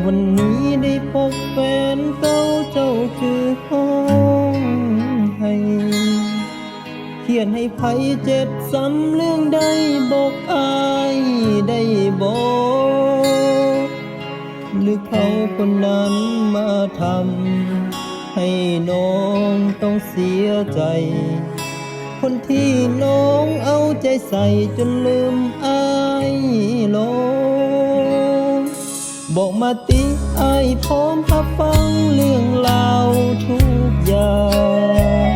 วันนี้ได้พบแฟนเก่าเจ้าคือห้องให้เขียนให้ไผเจ็บซ้ำเรื่องใดบอกอายได้บอกหรือเขาคนนั้นมาทำให้น้องต้องเสียใจคนที่น้องเอาใจใส่จนลืมอายลงบอกมาติอายพร้อมรับฟังเรื่องราวทุกอย่าง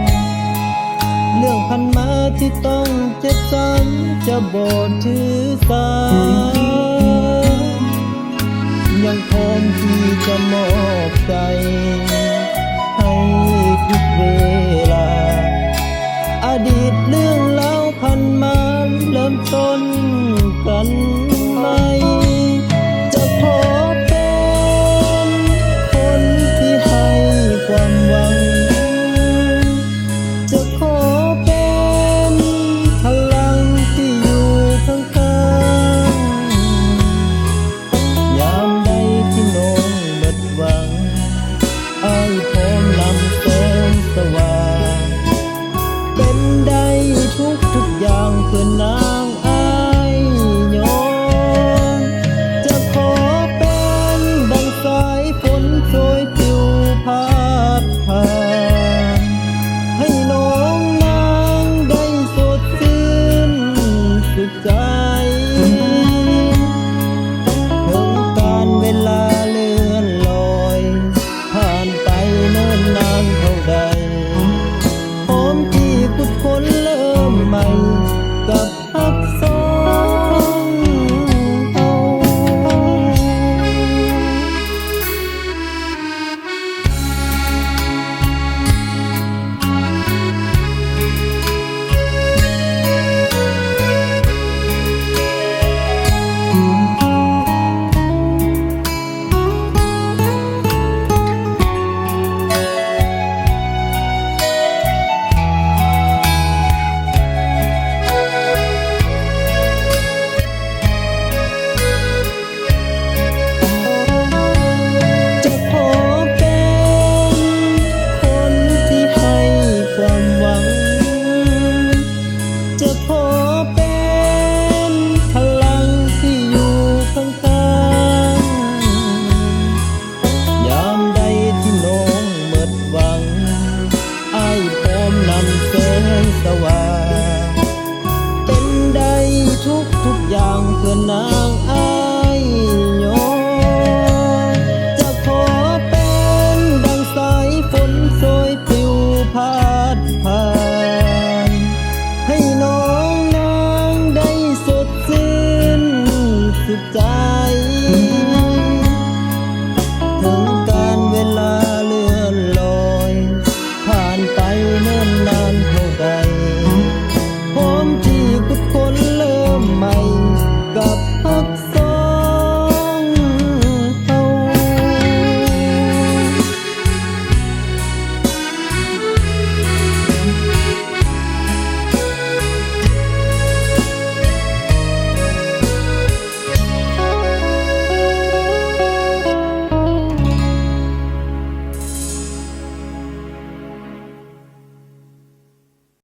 เรื่องพันมาที่ต้องเจ็บซ้ำจะบ่ถือสายังพร้อมที่จะมอบใจให้ทุกเวลาอดีตเรื่องเล่าพันมาเริ่มต้นกัน